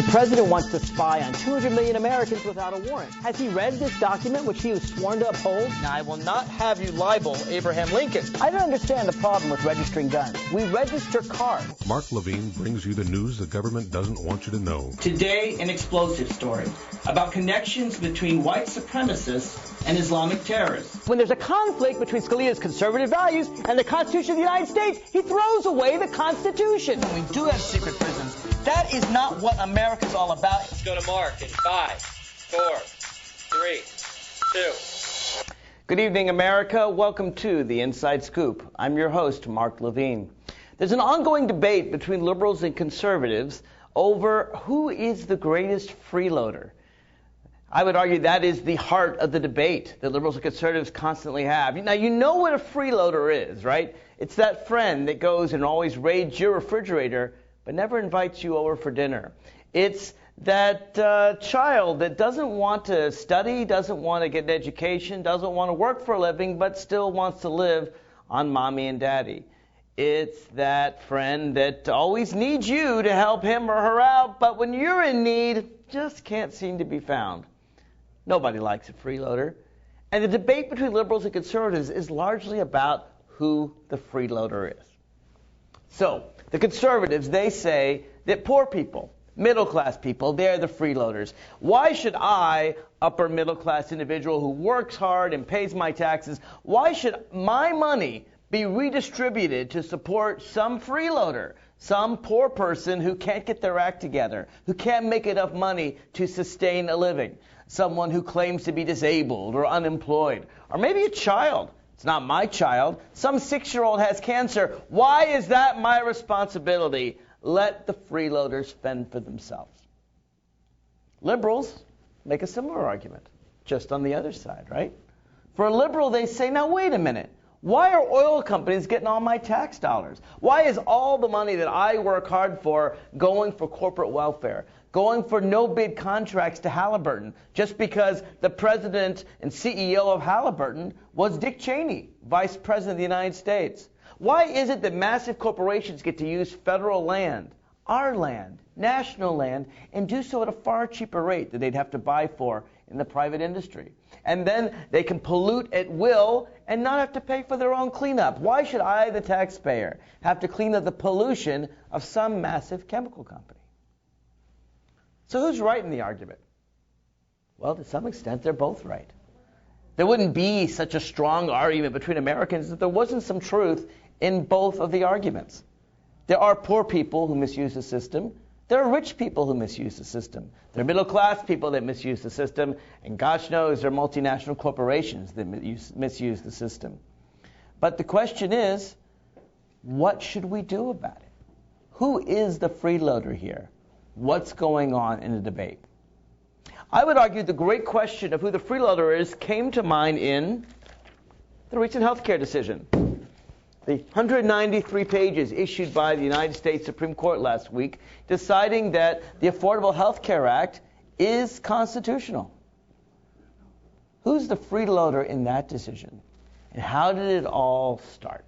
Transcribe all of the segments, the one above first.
president wants to spy on 200 million Americans without a warrant. Has he read this document, which he was sworn to uphold? Now, I will not have you libel Abraham Lincoln. I don't understand the problem with registering guns. We register cars. Mark Levine brings you the news the government doesn't want you to know. Today, an explosive story about connections between white supremacists and Islamic terrorists. When there's a conflict between Scalia's conservative values and the Constitution of the United States, he throws away the Constitution. We do have secret prisons. That is not what America's all about. Let's go to Mark in 5, 4, 3, 2. Good evening, America. Welcome to The Inside Scoop. I'm your host, Mark Levine. There's an ongoing debate between liberals and conservatives over who is the greatest freeloader. I would argue that is the heart of the debate that liberals and conservatives constantly have. Now, you know what a freeloader is, right? It's that friend that goes and always raids your refrigerator but never invites you over for dinner. It's that child that doesn't want to study, doesn't want to get an education, doesn't want to work for a living, but still wants to live on mommy and daddy. It's that friend that always needs you to help him or her out, but when you're in need, just can't seem to be found. Nobody likes a freeloader. And the debate between liberals and conservatives is largely about who the freeloader is. So, the conservatives, they say that poor people, middle-class people, they're the freeloaders. Why should I, upper middle-class individual who works hard and pays my taxes, why should my money be redistributed to support some freeloader, some poor person who can't get their act together, who can't make enough money to sustain a living, someone who claims to be disabled or unemployed, or maybe a child? It's not my child. Some 6-year-old has cancer. Why is that my responsibility? Let the freeloaders fend for themselves. Liberals make a similar argument, just on the other side, right? For a liberal, they say, now wait a minute. Why are oil companies getting all my tax dollars? Why is all the money that I work hard for going for corporate welfare, going for no-bid contracts to Halliburton, just because the president and CEO of Halliburton was Dick Cheney, vice president of the United States? Why is it that massive corporations get to use federal land, our land, national land, and do so at a far cheaper rate than they'd have to buy for in the private industry? And then they can pollute at will and not have to pay for their own cleanup. Why should I, the taxpayer, have to clean up the pollution of some massive chemical company? So who's right in the argument? Well, to some extent, they're both right. There wouldn't be such a strong argument between Americans if there wasn't some truth in both of the arguments. There are poor people who misuse the system. There are rich people who misuse the system. There are middle-class people that misuse the system. And gosh knows there are multinational corporations that misuse the system. But the question is, what should we do about it? Who is the freeloader here? What's going on in the debate? I would argue the great question of who the freeloader is came to mind in the recent healthcare decision. The 193 pages issued by the United States Supreme Court last week deciding that the Affordable Health Care Act is constitutional. Who's the freeloader in that decision? And how did it all start?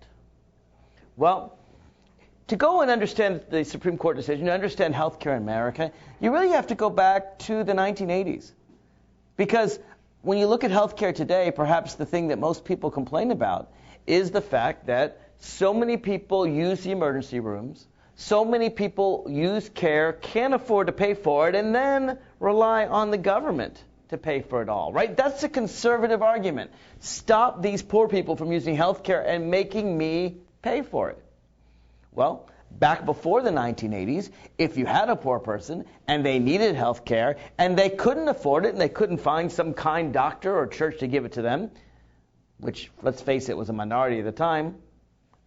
Well, to go and understand the Supreme Court decision, to understand healthcare in America, you really have to go back to the 1980s. Because when you look at healthcare today, perhaps the thing that most people complain about is the fact that so many people use the emergency rooms, so many people use care, can't afford to pay for it, and then rely on the government to pay for it all, right? That's a conservative argument. Stop these poor people from using healthcare and making me pay for it. Well, back before the 1980s, if you had a poor person and they needed health care and they couldn't afford it and they couldn't find some kind doctor or church to give it to them, which, let's face it, was a minority at the time,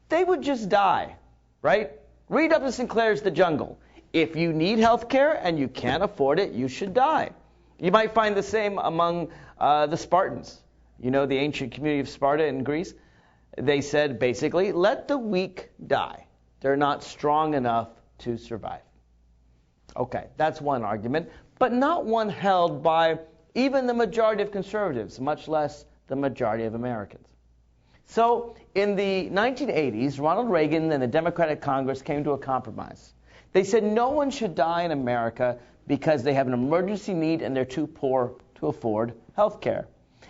they would just die, right? Read Upton Sinclair's The Jungle. If you need health care and you can't afford it, you should die. You might find the same among the Spartans. You know, the ancient community of Sparta in Greece. They said, basically, let the weak die. They're not strong enough to survive. Okay, that's one argument, but not one held by even the majority of conservatives, much less the majority of Americans. So in the 1980s, Ronald Reagan and the Democratic Congress came to a compromise. They said no one should die in America because they have an emergency need and they're too poor to afford health care.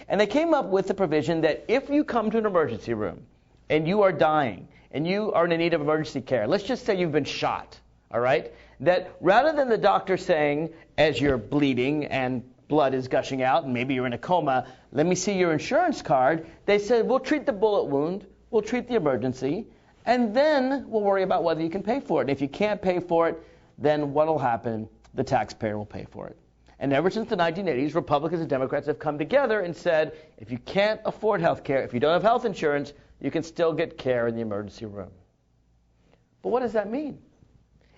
And they came up with the provision that if you come to an emergency room and you are dying and you are in need of emergency care, let's just say you've been shot, all right, that rather than the doctor saying, as you're bleeding and blood is gushing out and maybe you're in a coma, let me see your insurance card, they said, we'll treat the bullet wound, we'll treat the emergency, and then we'll worry about whether you can pay for it. And if you can't pay for it, then what will happen? The taxpayer will pay for it. And ever since the 1980s, Republicans and Democrats have come together and said, if you can't afford health care, if you don't have health insurance, you can still get care in the emergency room. But what does that mean?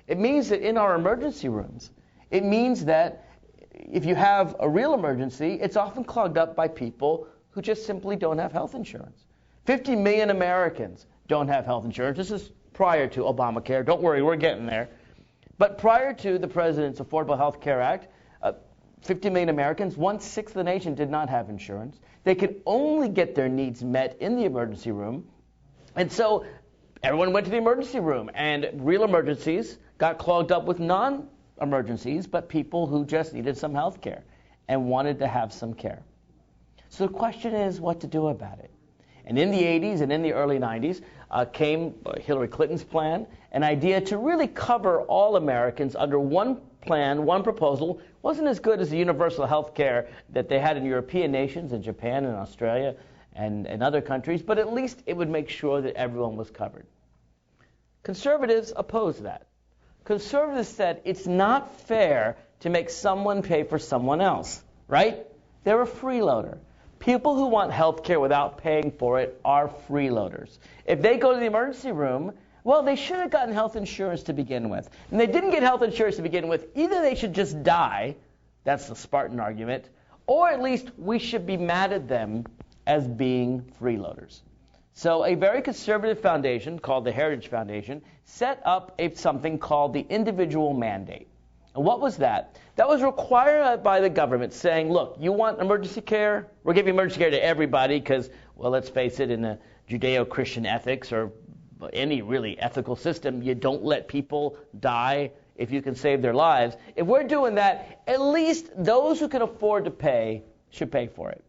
It means that in our emergency rooms, it means that if you have a real emergency, it's often clogged up by people who just simply don't have health insurance. 50 million Americans don't have health insurance. This is prior to Obamacare. Don't worry, we're getting there. But prior to the President's Affordable Health Care Act, 50 million Americans, 1/6 of the nation did not have insurance. They could only get their needs met in the emergency room. And so everyone went to the emergency room, and real emergencies got clogged up with non-emergencies, but people who just needed some health care and wanted to have some care. So the question is what to do about it. And in the 80s and in the early 90s came Hillary Clinton's plan, an idea to really cover all Americans under one plan, one proposal. Wasn't as good as the universal health care that they had in European nations, in Japan and Australia and other countries, but at least it would make sure that everyone was covered. Conservatives opposed that. Conservatives said it's not fair to make someone pay for someone else, right? They're a freeloader. People who want health care without paying for it are freeloaders. If they go to the emergency room, well, they should have gotten health insurance to begin with. And they didn't get health insurance to begin with. Either they should just die, that's the Spartan argument, or at least we should be mad at them as being freeloaders. So a very conservative foundation called the Heritage Foundation set up something called the individual mandate. And what was that? That was required by the government saying, look, you want emergency care? We're giving emergency care to everybody because, well, let's face it, in the Judeo-Christian ethics or any really ethical system, you don't let people die if you can save their lives. If we're doing that, at least those who can afford to pay should pay for it.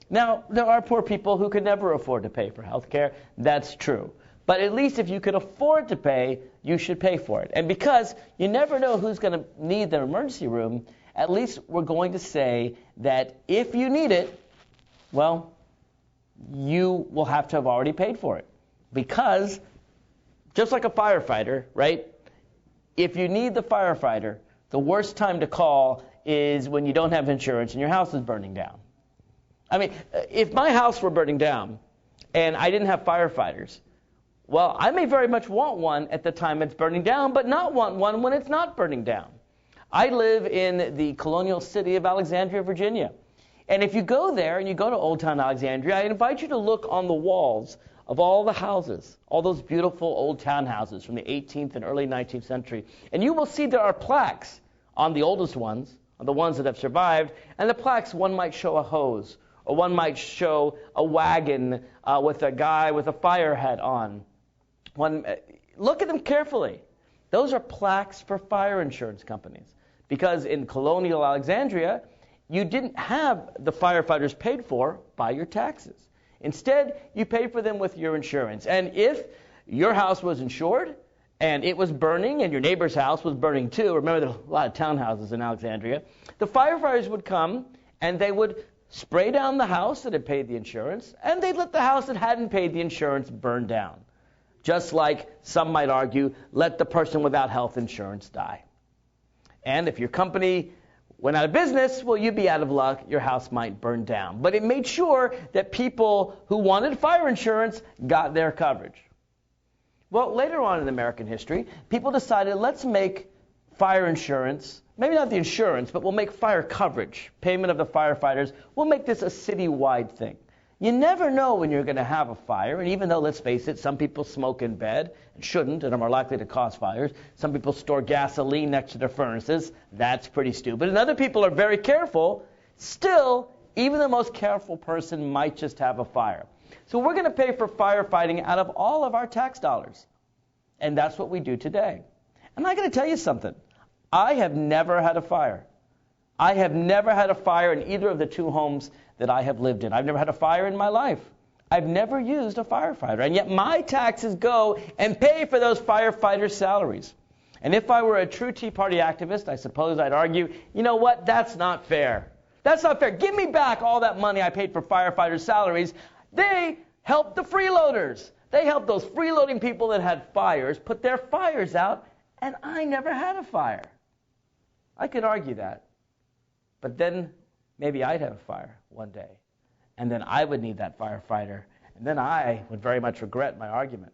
Now, there are poor people who could never afford to pay for health care. That's true. But at least if you can afford to pay, you should pay for it. And because you never know who's going to need the emergency room, at least we're going to say that if you need it, well, you will have to have already paid for it. Because just like a firefighter, right? If you need the firefighter, the worst time to call is when you don't have insurance and your house is burning down. I mean, if my house were burning down and I didn't have firefighters, well, I may very much want one at the time it's burning down, but not want one when it's not burning down. I live in the colonial city of Alexandria, Virginia. And if you go there and you go to Old Town Alexandria, I invite you to look on the walls of all the houses, all those beautiful old townhouses from the 18th and early 19th century. And you will see there are plaques on the oldest ones, on the ones that have survived. And the plaques, one might show a hose, or one might show a wagon with a guy with a fire hat on. Look at them carefully. Those are plaques for fire insurance companies. Because in colonial Alexandria, you didn't have the firefighters paid for by your taxes. Instead, you paid for them with your insurance. And if your house was insured and it was burning and your neighbor's house was burning too, remember there are a lot of townhouses in Alexandria, the firefighters would come and they would spray down the house that had paid the insurance, and they'd let the house that hadn't paid the insurance burn down. Just like some might argue, let the person without health insurance die. And if your company went out of business, well, you'd be out of luck. Your house might burn down. But it made sure that people who wanted fire insurance got their coverage. Well, later on in American history, people decided, let's make fire insurance, maybe not the insurance, but we'll make fire coverage, payment of the firefighters. We'll make this a citywide thing. You never know when you're going to have a fire, and even though, let's face it, some people smoke in bed and shouldn't and are more likely to cause fires. Some people store gasoline next to their furnaces. That's pretty stupid. And other people are very careful. Still, even the most careful person might just have a fire. So we're going to pay for firefighting out of all of our tax dollars. And that's what we do today. And I'm going to tell you something. I have never had a fire. I have never had a fire in either of the two homes that I have lived in. I've never had a fire in my life. I've never used a firefighter. And yet my taxes go and pay for those firefighters' salaries. And if I were a true Tea Party activist, I suppose I'd argue, you know what, that's not fair. That's not fair. Give me back all that money I paid for firefighters' salaries. They helped the freeloaders. They helped those freeloading people that had fires put their fires out, and I never had a fire. I could argue that. But then maybe I'd have a fire one day, and then I would need that firefighter, and then I would very much regret my argument.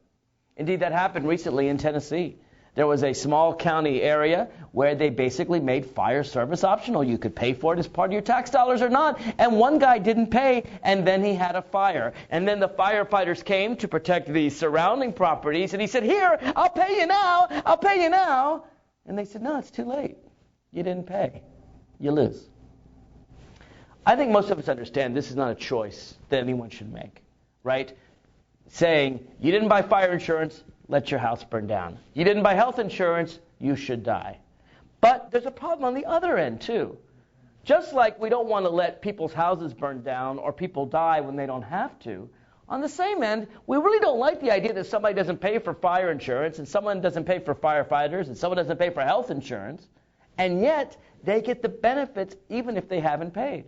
Indeed, that happened recently in Tennessee. There was a small county area where they basically made fire service optional. You could pay for it as part of your tax dollars or not. And one guy didn't pay, and then he had a fire. And then the firefighters came to protect the surrounding properties, and he said, here, I'll pay you now. I'll pay you now. And they said, no, it's too late. You didn't pay. You lose. I think most of us understand this is not a choice that anyone should make, right? Saying, you didn't buy fire insurance, let your house burn down. You didn't buy health insurance, you should die. But there's a problem on the other end, too. Just like we don't want to let people's houses burn down or people die when they don't have to, on the same end, we really don't like the idea that somebody doesn't pay for fire insurance and someone doesn't pay for firefighters and someone doesn't pay for health insurance, and yet they get the benefits even if they haven't paid.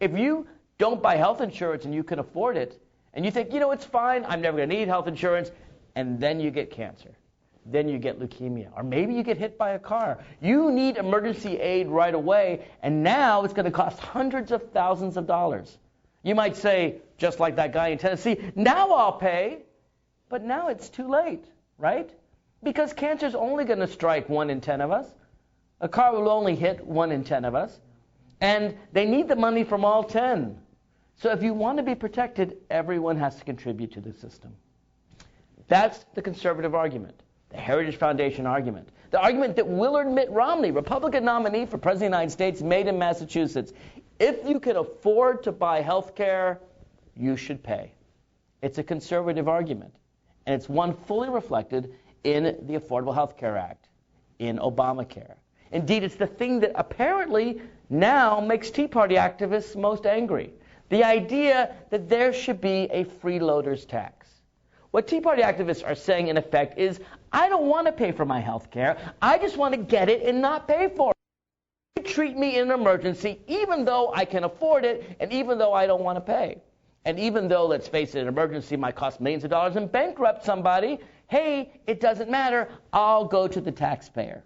If you don't buy health insurance and you can afford it, and you think, you know, it's fine, I'm never going to need health insurance, and then you get cancer. Then you get leukemia. Or maybe you get hit by a car. You need emergency aid right away, and now it's going to cost hundreds of thousands of dollars. You might say, just like that guy in Tennessee, now I'll pay, but now it's too late, right? Because cancer's only going to strike 1 in 10 of us. A car will only hit 1 in 10 of us. And they need the money from all 10. So if you want to be protected, everyone has to contribute to the system. That's the conservative argument, the Heritage Foundation argument, the argument that Willard Mitt Romney, Republican nominee for President of the United States, made in Massachusetts. If you can afford to buy health care, you should pay. It's a conservative argument, and it's one fully reflected in the Affordable Health Care Act, in Obamacare. Indeed, it's the thing that apparently now makes Tea Party activists most angry. The idea that there should be a freeloader's tax. What Tea Party activists are saying, in effect, is, I don't want to pay for my health care. I just want to get it and not pay for it. Treat me in an emergency, even though I can afford it, and even though I don't want to pay. And even though, let's face it, an emergency might cost millions of dollars and bankrupt somebody, hey, it doesn't matter. I'll go to the taxpayer.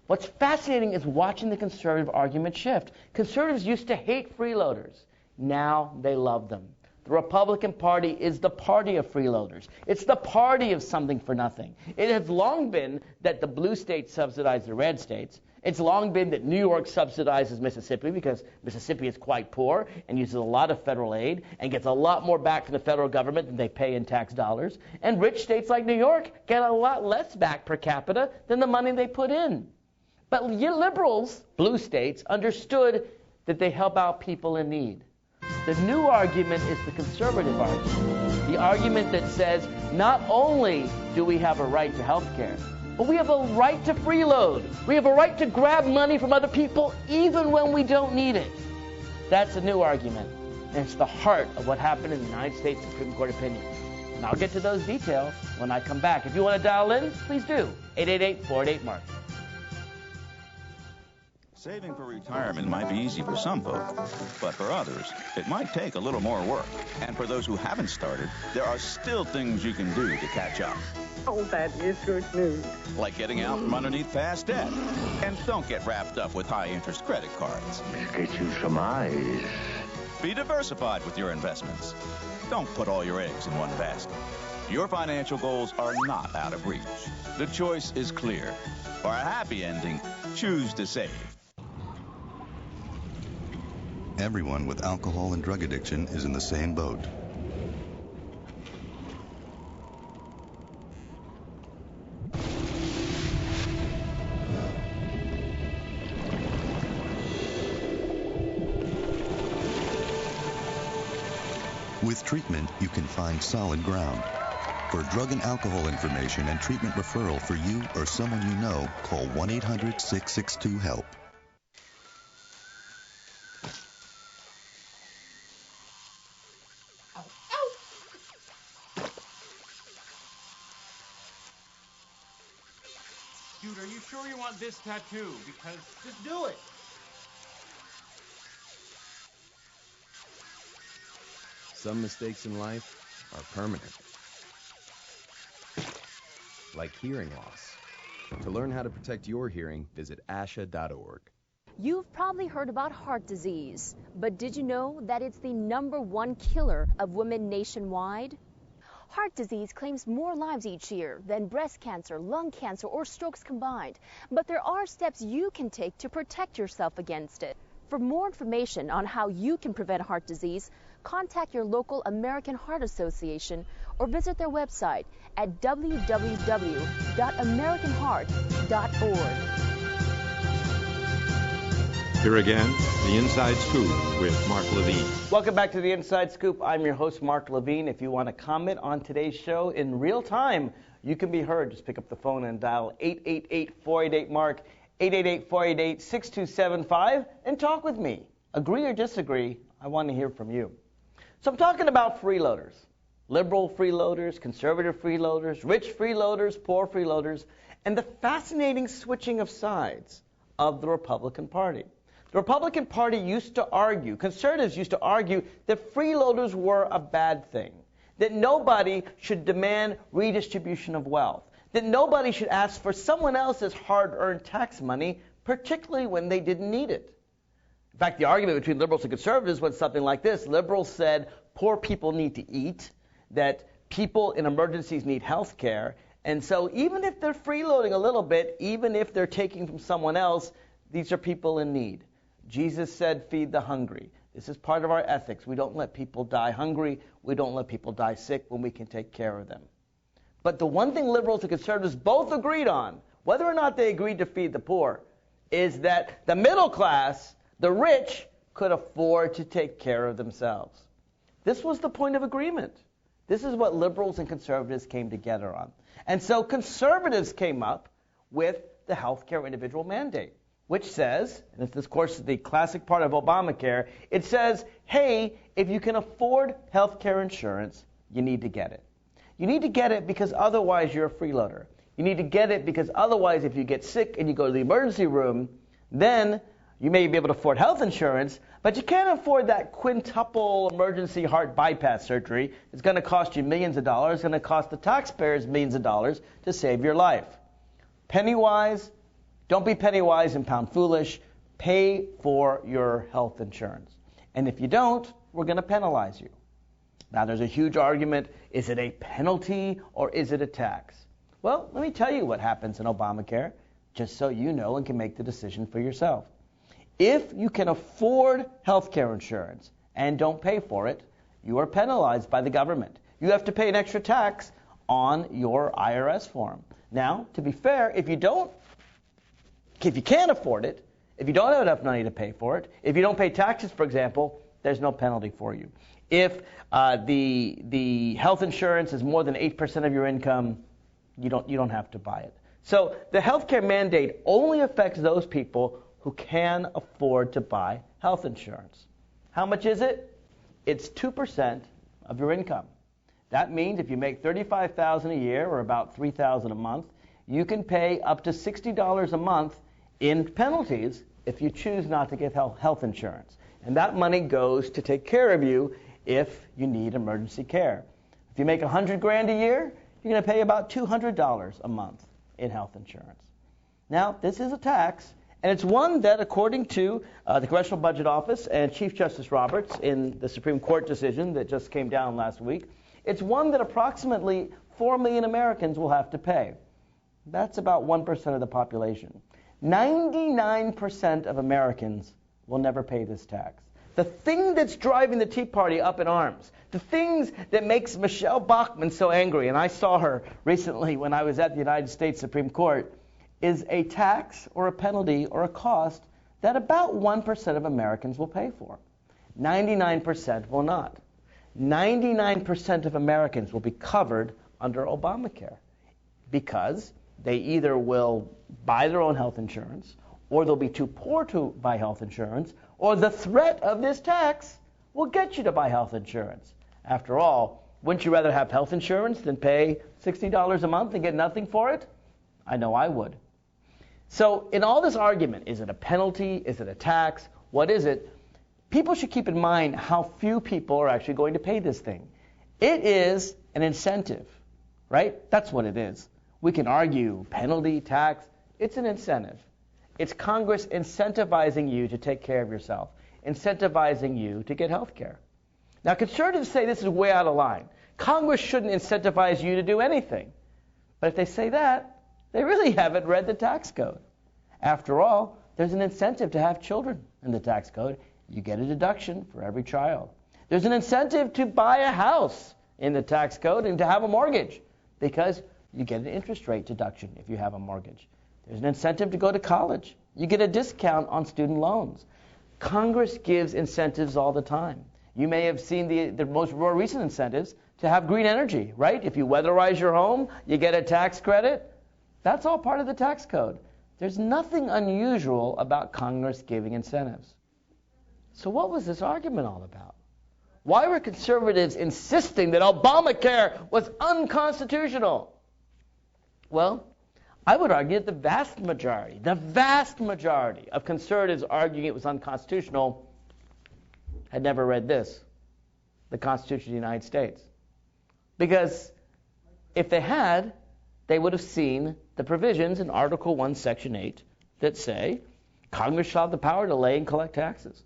What's fascinating is watching the conservative argument shift. Conservatives used to hate freeloaders. Now they love them. The Republican Party is the party of freeloaders. It's the party of something for nothing. It has long been that the blue states subsidize the red states. It's long been that New York subsidizes Mississippi because Mississippi is quite poor and uses a lot of federal aid and gets a lot more back from the federal government than they pay in tax dollars. And rich states like New York get a lot less back per capita than the money they put in. But liberals, blue states, understood that they help out people in need. The new argument is the conservative argument. The argument that says not only do we have a right to health care, but we have a right to freeload. We have a right to grab money from other people even when we don't need it. That's a new argument. And it's the heart of what happened in the United States Supreme Court opinion. And I'll get to those details when I come back. If you want to dial in, please do. 888-48-MARK. Saving for retirement might be easy for some folk, but for others, it might take a little more work. And for those who haven't started, there are still things you can do to catch up. Oh, that is good news. Like getting out from underneath past debt. And don't get wrapped up with high-interest credit cards. Get you some eyes. Be diversified with your investments. Don't put all your eggs in one basket. Your financial goals are not out of reach. The choice is clear. For a happy ending, choose to save. Everyone with alcohol and drug addiction is in the same boat. With treatment, you can find solid ground. For drug and alcohol information and treatment referral for you or someone you know, call 1-800-662-HELP. Dude, are you sure you want this tattoo? Because just do it. Some mistakes in life are permanent. Like hearing loss. To learn how to protect your hearing, visit asha.org. You've probably heard about heart disease, but did you know that it's the #1 killer of women nationwide? Heart disease claims more lives each year than breast cancer, lung cancer, or strokes combined. But there are steps you can take to protect yourself against it. For more information on how you can prevent heart disease, contact your local American Heart Association or visit their website at www.americanheart.org. Here again, The Inside Scoop with Mark Levine. Welcome back to The Inside Scoop. I'm your host, Mark Levine. If you want to comment on today's show in real time, you can be heard. Just pick up the phone and dial 888-488-MARK, 888-488-6275, and talk with me. Agree or disagree, I want to hear from you. So I'm talking about freeloaders. Liberal freeloaders, conservative freeloaders, rich freeloaders, poor freeloaders, and the fascinating switching of sides of the Republican Party. The Republican Party used to argue, conservatives used to argue, that freeloaders were a bad thing, that nobody should demand redistribution of wealth, that nobody should ask for someone else's hard-earned tax money, particularly when they didn't need it. In fact, the argument between liberals and conservatives went something like this. Liberals said poor people need to eat, that people in emergencies need health care, and so even if they're freeloading a little bit, even if they're taking from someone else, these are people in need. Jesus said, feed the hungry. This is part of our ethics. We don't let people die hungry. We don't let people die sick when we can take care of them. But the one thing liberals and conservatives both agreed on, whether or not they agreed to feed the poor, is that the middle class, the rich, could afford to take care of themselves. This was the point of agreement. This is what liberals and conservatives came together on. And so conservatives came up with the healthcare individual mandate, which says, and this is, of course, the classic part of Obamacare, it says, hey, if you can afford health care insurance, you need to get it. You need to get it because otherwise you're a freeloader. You need to get it because otherwise if you get sick and you go to the emergency room, then you may be able to afford health insurance, but you can't afford that quintuple emergency heart bypass surgery. It's going to cost you millions of dollars. It's going to cost the taxpayers millions of dollars to save your life. Penny wise, don't be penny wise and pound foolish. Pay for your health insurance. And if you don't, we're going to penalize you. Now, there's a huge argument. Is it a penalty or is it a tax? Well, let me tell you what happens in Obamacare, just so you know and can make the decision for yourself. If you can afford health care insurance and don't pay for it, you are penalized by the government. You have to pay an extra tax on your IRS form. Now, to be fair, if you can't afford it, if you don't have enough money to pay for it, if you don't pay taxes, for example, there's no penalty for you. If the health insurance is more than 8% of your income, you don't have to buy it. So the healthcare mandate only affects those people who can afford to buy health insurance. How much is it? It's 2% of your income. That means if you make $35,000 a year, or about $3,000 a month, you can pay up to $60 a month in penalties if you choose not to get health insurance. And that money goes to take care of you if you need emergency care. If you make $100,000 a year, you're going to pay about $200 a month in health insurance. Now, this is a tax, and it's one that, according to the Congressional Budget Office and Chief Justice Roberts in the Supreme Court decision that just came down last week, it's one that approximately 4 million Americans will have to pay. That's about 1% of the population. 99% of Americans will never pay this tax. The thing that's driving the Tea Party up in arms, the things that makes Michelle Bachmann so angry, and I saw her recently when I was at the United States Supreme Court, is a tax or a penalty or a cost that about 1% of Americans will pay for. 99% will not. 99% of Americans will be covered under Obamacare, because they either will buy their own health insurance, or they'll be too poor to buy health insurance, or the threat of this tax will get you to buy health insurance. After all, wouldn't you rather have health insurance than pay $60 a month and get nothing for it? I know I would. So in all this argument, is it a penalty? Is it a tax? What is it? People should keep in mind how few people are actually going to pay this thing. It is an incentive, right? That's what it is. We can argue penalty, tax. It's an incentive. It's Congress incentivizing you to take care of yourself, incentivizing you to get health care. Now, conservatives say this is way out of line. Congress shouldn't incentivize you to do anything. But if they say that, they really haven't read the tax code. After all, there's an incentive to have children in the tax code. You get a deduction for every child. There's an incentive to buy a house in the tax code and to have a mortgage, because you get an interest rate deduction if you have a mortgage. There's an incentive to go to college. You get a discount on student loans. Congress gives incentives all the time. You may have seen the more recent incentives to have green energy, right? If you weatherize your home, you get a tax credit. That's all part of the tax code. There's nothing unusual about Congress giving incentives. So what was this argument all about? Why were conservatives insisting that Obamacare was unconstitutional? Well, I would argue that the vast majority of conservatives arguing it was unconstitutional had never read this, the Constitution of the United States. Because if they had, they would have seen the provisions in Article 1, Section 8 that say Congress shall have the power to lay and collect taxes.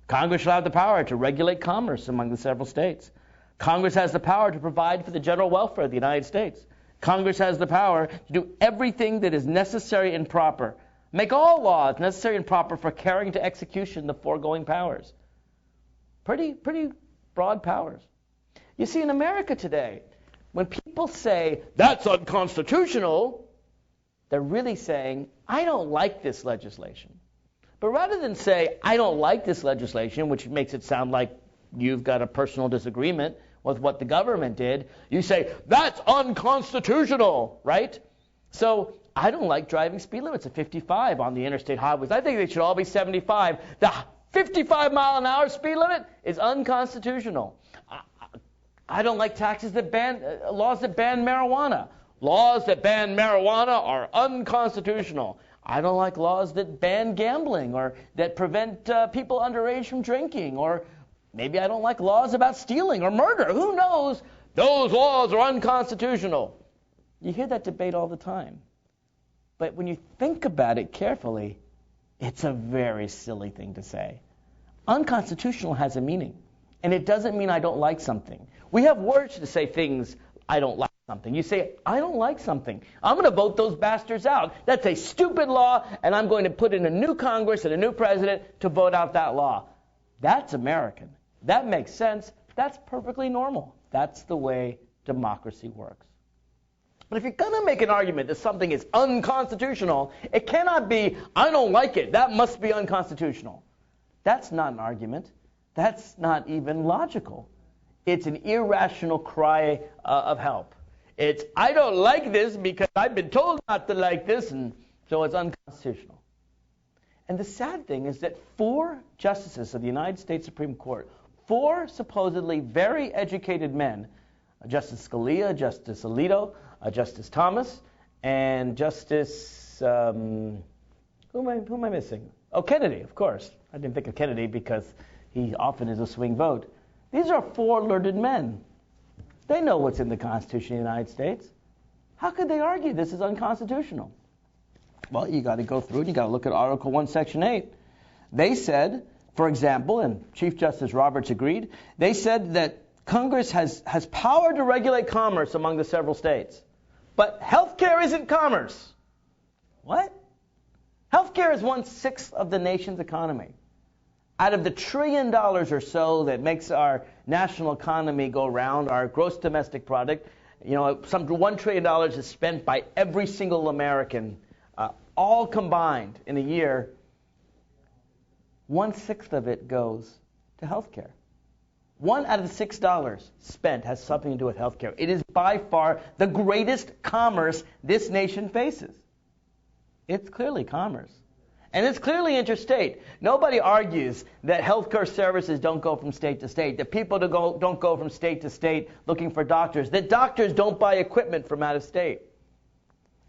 Congress shall have the power to regulate commerce among the several states. Congress has the power to provide for the general welfare of the United States. Congress has the power to do everything that is necessary and proper. Make all laws necessary and proper for carrying to execution the foregoing powers. Pretty broad powers. You see, in America today, when people say, that's unconstitutional, they're really saying, I don't like this legislation. But rather than say, I don't like this legislation, which makes it sound like you've got a personal disagreement with what the government did, you say, that's unconstitutional, right? So I don't like driving speed limits of 55 on the interstate highways. I think they should all be 75. The 55-mile-an-hour speed limit is unconstitutional. I don't like taxes that ban, laws that ban marijuana. Laws that ban marijuana are unconstitutional. I don't like laws that ban gambling or that prevent people underage from drinking, or maybe I don't like laws about stealing or murder. Who knows? Those laws are unconstitutional. You hear that debate all the time. But when you think about it carefully, it's a very silly thing to say. Unconstitutional has a meaning, and it doesn't mean I don't like something. We have words to say things, I don't like something. You say, I don't like something. I'm going to vote those bastards out. That's a stupid law, and I'm going to put in a new Congress and a new president to vote out that law. That's American. That makes sense. That's perfectly normal. That's the way democracy works. But if you're going to make an argument that something is unconstitutional, it cannot be, I don't like it. That must be unconstitutional. That's not an argument. That's not even logical. It's an irrational cry of help. It's, I don't like this because I've been told not to like this, and so it's unconstitutional. And the sad thing is that 4 justices of the United States Supreme Court, 4 supposedly very educated men, Justice Scalia, Justice Alito, Justice Thomas, and Justice, who am I missing? Oh, Kennedy, of course. I didn't think of Kennedy because he often is a swing vote. These are 4 learned men. They know what's in the Constitution of the United States. How could they argue this is unconstitutional? Well, you got to go through and you got to look at Article 1, Section 8. They said, for example, and Chief Justice Roberts agreed, they said that Congress has power to regulate commerce among the several states. But healthcare isn't commerce. What? Healthcare is 1/6 of the nation's economy. Out of the $1 trillion or so that makes our national economy go round, our gross domestic product, some $1 trillion is spent by every single American, all combined in a year. 1/6 of it goes to healthcare. 1 out of the $6 spent has something to do with healthcare. It is by far the greatest commerce this nation faces. It's clearly commerce. And it's clearly interstate. Nobody argues that healthcare services don't go from state to state, that people don't go from state to state looking for doctors, that doctors don't buy equipment from out of state.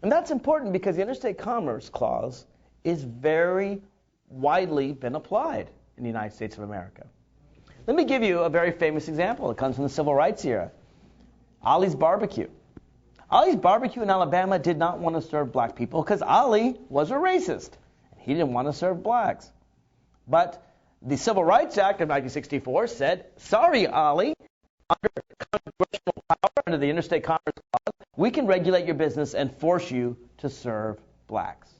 And that's important because the Interstate Commerce Clause is very widely been applied in the United States of America. Let me give you a very famous example. It comes from the Civil Rights era. Ollie's Barbecue. Ollie's Barbecue in Alabama did not want to serve black people because Ollie was a racist. He didn't want to serve blacks. But the Civil Rights Act of 1964 said, sorry, Ollie, under congressional power, under the Interstate Commerce Clause, we can regulate your business and force you to serve blacks.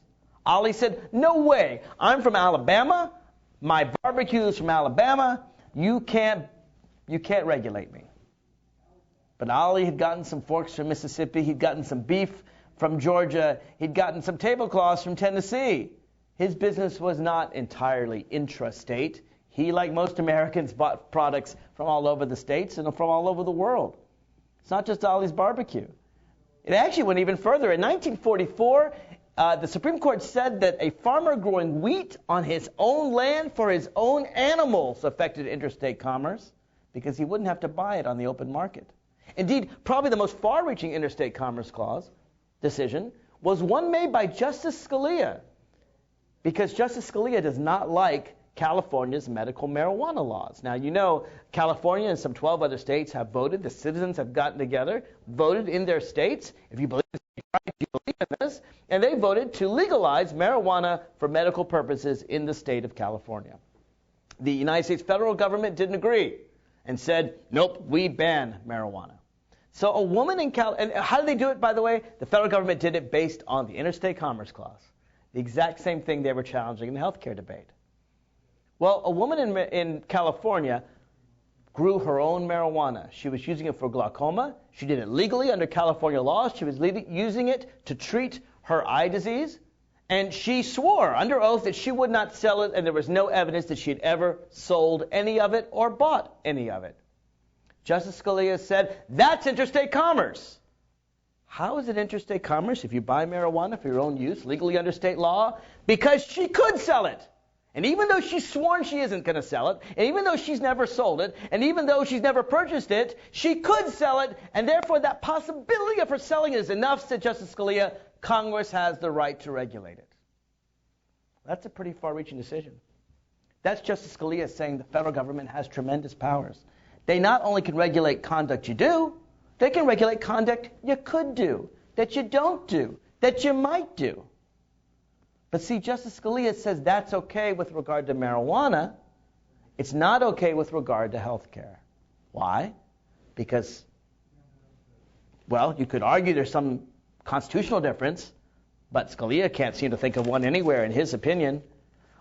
Ollie said, no way. I'm from Alabama. My barbecue is from Alabama. You can't regulate me. But Ollie had gotten some forks from Mississippi. He'd gotten some beef from Georgia. He'd gotten some tablecloths from Tennessee. His business was not entirely intrastate. He, like most Americans, bought products from all over the states and from all over the world. It's not just Ollie's Barbecue. It actually went even further. In 1944, the Supreme Court said that a farmer growing wheat on his own land for his own animals affected interstate commerce because he wouldn't have to buy it on the open market. Indeed, probably the most far-reaching Interstate Commerce Clause decision was one made by Justice Scalia, because Justice Scalia does not like California's medical marijuana laws. Now, you know, California and some 12 other states have voted. The citizens have gotten together, voted in their states. If you believe this, you believe in this. And they voted to legalize marijuana for medical purposes in the state of California. The United States federal government didn't agree and said, nope, we ban marijuana. So a woman in California, and how did they do it, by the way? The federal government did it based on the Interstate Commerce Clause. The exact same thing they were challenging in the healthcare debate. Well, a woman in California grew her own marijuana. She was using it for glaucoma. She did it legally under California laws. She was using it to treat her eye disease. And she swore under oath that she would not sell it, and there was no evidence that she had ever sold any of it or bought any of it. Justice Scalia said, that's interstate commerce. How is it interstate commerce if you buy marijuana for your own use legally under state law? Because she could sell it. And even though she's sworn she isn't going to sell it, and even though she's never sold it, and even though she's never purchased it, she could sell it, and therefore that possibility of her selling it is enough, said Justice Scalia. Congress has the right to regulate it. That's a pretty far-reaching decision. That's Justice Scalia saying the federal government has tremendous powers. They not only can regulate conduct you do, they can regulate conduct you could do, that you don't do, that you might do. But see, Justice Scalia says that's okay with regard to marijuana. It's not okay with regard to health care. Why? Because, well, you could argue there's some constitutional difference, but Scalia can't seem to think of one anywhere in his opinion.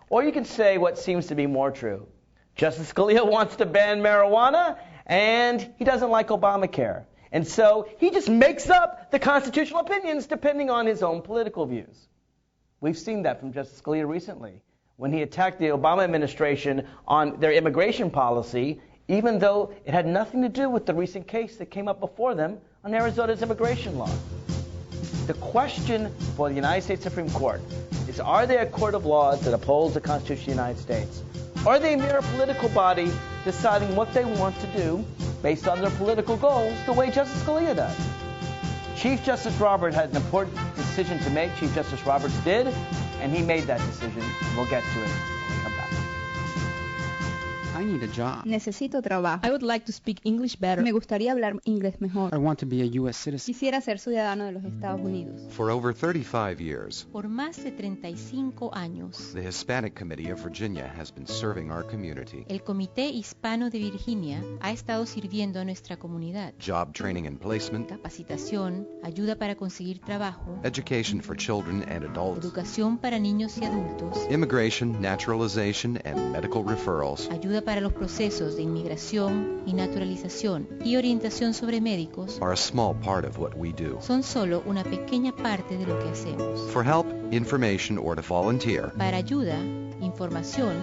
Or you can say what seems to be more true. Justice Scalia wants to ban marijuana, and he doesn't like Obamacare. And so he just makes up the constitutional opinions depending on his own political views. We've seen that from Justice Scalia recently, when he attacked the Obama administration on their immigration policy, even though it had nothing to do with the recent case that came up before them on Arizona's immigration law. The question for the United States Supreme Court is, are they a court of laws that upholds the Constitution of the United States? Or are they a mere political body deciding what they want to do based on their political goals, the way Justice Scalia does? Chief Justice Roberts had an important decision to make. Chief Justice Roberts did, and he made that decision. We'll get to it when we come back. I need a job. Necesito trabajo. I would like to speak English better. Me gustaría hablar inglés mejor. I want to be a U.S. citizen. Quisiera ser ciudadano de los Estados Unidos. For over 35 years, Por más de 35 años, the Hispanic Committee of Virginia has been serving our community. el Comité Hispano de Virginia ha estado sirviendo a nuestra comunidad. Job training and placement, Capacitación, ayuda para conseguir trabajo, education for children and adults, educación para niños y adultos, immigration, naturalization, and medical referrals. ayuda para los procesos de inmigración y naturalización y orientación sobre médicos Are a small part of what we do. son solo una pequeña parte de lo que hacemos. For help, information, or to volunteer, Para ayuda, información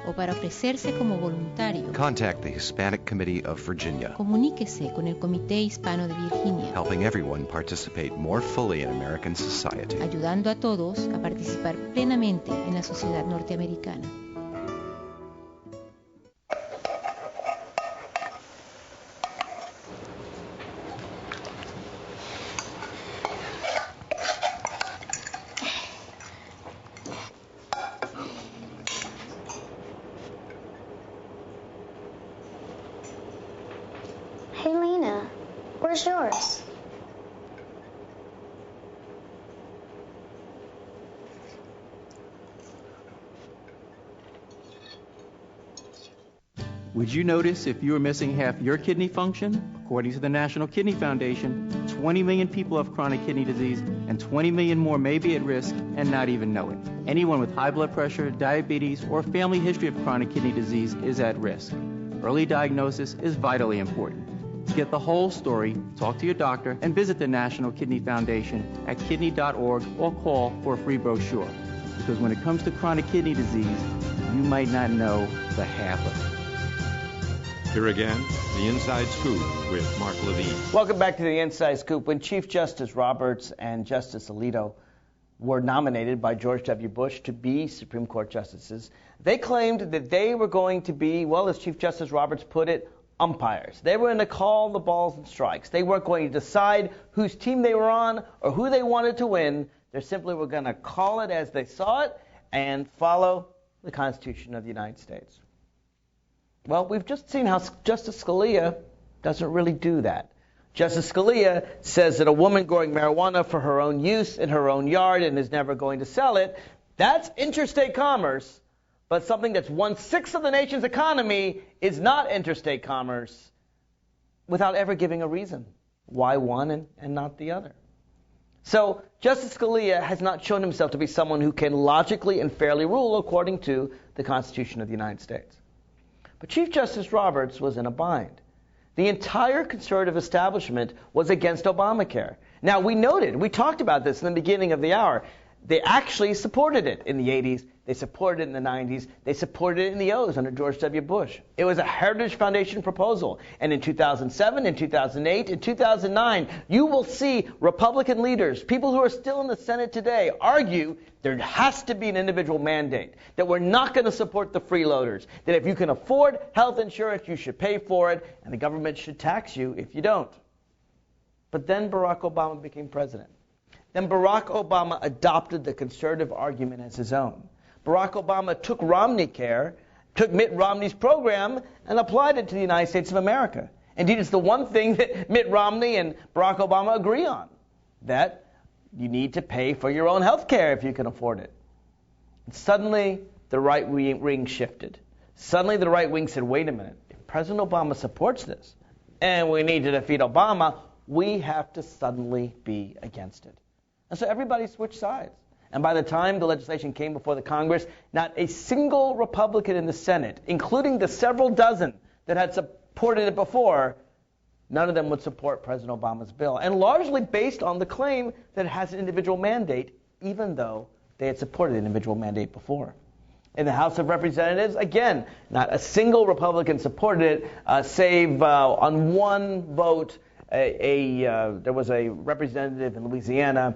o para ofrecerse como voluntario, contact the Hispanic Committee of Virginia, comuníquese con el Comité Hispano de Virginia, helping everyone participate more fully in American society. ayudando a todos a participar plenamente en la sociedad norteamericana. Hey, Lena, where's yours? Would you notice if you were missing half your kidney function? According to the National Kidney Foundation, 20 million people have chronic kidney disease, and 20 million more may be at risk and not even know it. Anyone with high blood pressure, diabetes, or family history of chronic kidney disease is at risk. Early diagnosis is vitally important. To get the whole story, talk to your doctor and visit the National Kidney Foundation at kidney.org or call for a free brochure. Because when it comes to chronic kidney disease, you might not know the half of it. Here again, the Inside Scoop with Mark Levine. Welcome back to the Inside Scoop. When Chief Justice Roberts and Justice Alito were nominated by George W. Bush to be Supreme Court justices, they claimed that they were going to be, well, as Chief Justice Roberts put it, umpires. They were going to call the balls and strikes. They weren't going to decide whose team they were on or who they wanted to win. They simply were going to call it as they saw it and follow the Constitution of the United States. Well, we've just seen how Justice Scalia doesn't really do that. Justice Scalia says that a woman growing marijuana for her own use in her own yard and is never going to sell it, that's interstate commerce. But something that's 1/6 of the nation's economy is not interstate commerce, without ever giving a reason why one and not the other. So Justice Scalia has not shown himself to be someone who can logically and fairly rule according to the Constitution of the United States. But Chief Justice Roberts was in a bind. The entire conservative establishment was against Obamacare. Now, we talked about this in the beginning of the hour. They actually supported it in the 80s. They supported it in the 90s. They supported it in the O's under George W. Bush. It was a Heritage Foundation proposal. And in 2007, in 2008, in 2009, you will see Republican leaders, people who are still in the Senate today, argue there has to be an individual mandate, that we're not going to support the freeloaders, that if you can afford health insurance, you should pay for it, and the government should tax you if you don't. But then Barack Obama became president. Then Barack Obama adopted the conservative argument as his own. Barack Obama took Romneycare, took Mitt Romney's program, and applied it to the United States of America. Indeed, it's the one thing that Mitt Romney and Barack Obama agree on, that you need to pay for your own health care if you can afford it. And suddenly, the right wing shifted. Suddenly, the right wing said, wait a minute, if President Obama supports this, and we need to defeat Obama, we have to suddenly be against it. And so everybody switched sides. And by the time the legislation came before the Congress, not a single Republican in the Senate, including the several dozen that had supported it before, none of them would support President Obama's bill. And largely based on the claim that it has an individual mandate, even though they had supported an individual mandate before. In the House of Representatives, again, not a single Republican supported it, save on one vote, there was a representative in Louisiana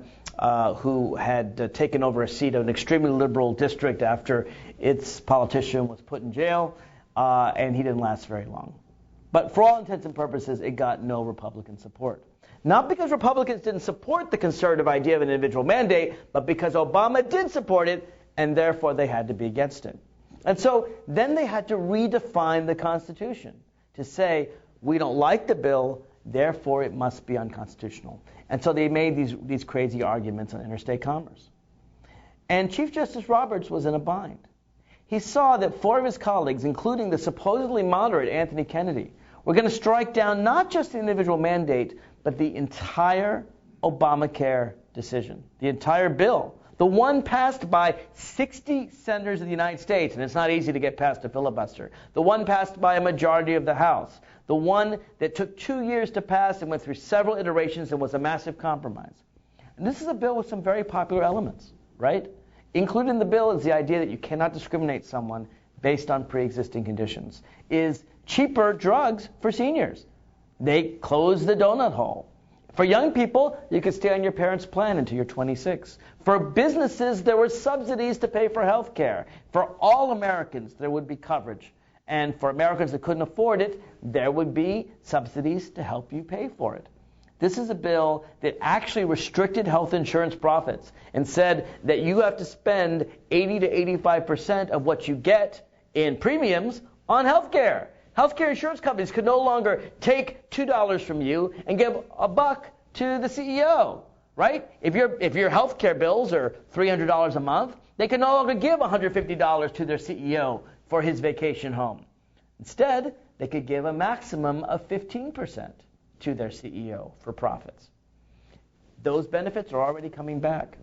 who had taken over a seat of an extremely liberal district after its politician was put in jail, and he didn't last very long. But for all intents and purposes, it got no Republican support. Not because Republicans didn't support the conservative idea of an individual mandate, but because Obama did support it, and therefore they had to be against it. And so then they had to redefine the Constitution to say, we don't like the bill, therefore it must be unconstitutional. And so they made these crazy arguments on interstate commerce. And Chief Justice Roberts was in a bind. He saw that 4 of his colleagues, including the supposedly moderate Anthony Kennedy, were going to strike down not just the individual mandate, but the entire Obamacare decision, the entire bill. The one passed by 60 senators of the United States, and it's not easy to get past a filibuster. The one passed by a majority of the House. The one that took 2 years to pass and went through several iterations and was a massive compromise. And this is a bill with some very popular elements, right? Included in the bill is the idea that you cannot discriminate someone based on pre-existing conditions, is cheaper drugs for seniors. They close the donut hole. For young people, you could stay on your parents' plan until you're 26. For businesses, there were subsidies to pay for health care. For all Americans, there would be coverage. And for Americans that couldn't afford it, there would be subsidies to help you pay for it. This is a bill that actually restricted health insurance profits and said that you have to spend 80 to 85% of what you get in premiums on health care. Healthcare insurance companies could no longer take $2 from you and give $1 to the CEO, right? If your healthcare bills are $300 a month, they can no longer give $150 to their CEO for his vacation home. Instead, they could give a maximum of 15% to their CEO for profits. Those benefits are already coming back.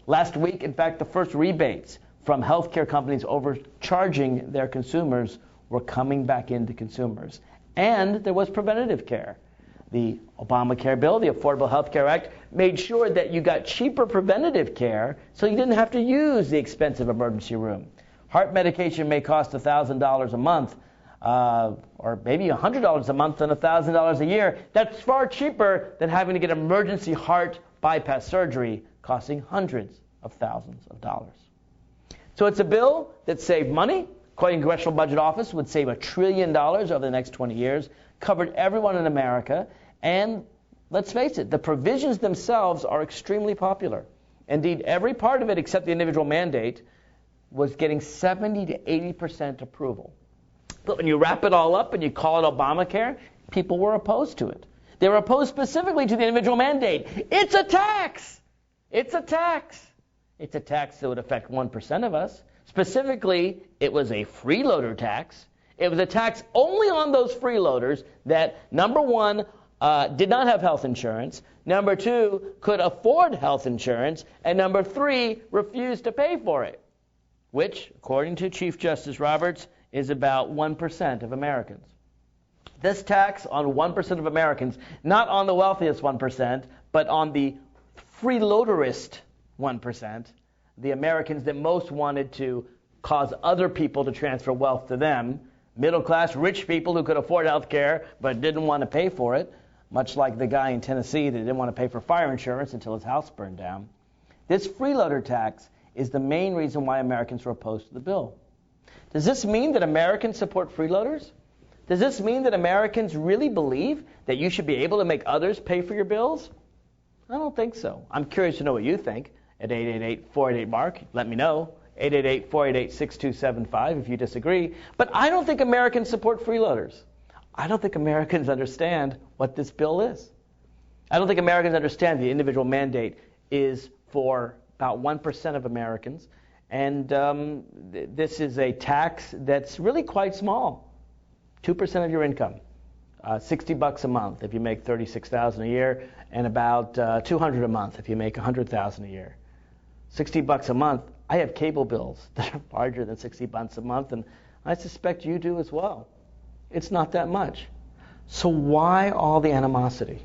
Last week, in fact, the first rebates from healthcare companies overcharging their consumers were coming back into consumers. And there was preventative care. The Obamacare bill, the Affordable Health Care Act, made sure that you got cheaper preventative care so you didn't have to use the expensive emergency room. Heart medication may cost $1,000 a month, or maybe $100 a month and $1,000 a year. That's far cheaper than having to get emergency heart bypass surgery costing hundreds of thousands of dollars. So it's a bill that saved money. According to the Congressional Budget Office, would save $1 trillion over the next 20 years, covered everyone in America, and let's face it, the provisions themselves are extremely popular. Indeed, every part of it except the individual mandate was getting 70 to 80% approval. But when you wrap it all up and you call it Obamacare, people were opposed to it. They were opposed specifically to the individual mandate. It's a tax! It's a tax! It's a tax that would affect 1% of us. Specifically, it was a freeloader tax. It was a tax only on those freeloaders that, number one, did not have health insurance, number two, could afford health insurance, and number three, refused to pay for it, which, according to Chief Justice Roberts, is about 1% of Americans. This tax on 1% of Americans, not on the wealthiest 1%, but on the freeloaderist 1%, the Americans that most wanted to cause other people to transfer wealth to them, middle-class, rich people who could afford health care but didn't want to pay for it, much like the guy in Tennessee that didn't want to pay for fire insurance until his house burned down. This freeloader tax is the main reason why Americans were opposed to the bill. Does this mean that Americans support freeloaders? Does this mean that Americans really believe that you should be able to make others pay for your bills? I don't think so. I'm curious to know what you think. At 888-488-MARK, let me know. 888-488-6275 if you disagree. But I don't think Americans support freeloaders. I don't think Americans understand what this bill is. I don't think Americans understand the individual mandate is for about 1% of Americans. And this is a tax that's really quite small. 2% of your income. $60 a month if you make $36,000 a year, and about $200 a month if you make $100,000 a year. $60 a month. I have cable bills that are larger than $60 a month, and I suspect you do as well. It's not that much. So why all the animosity?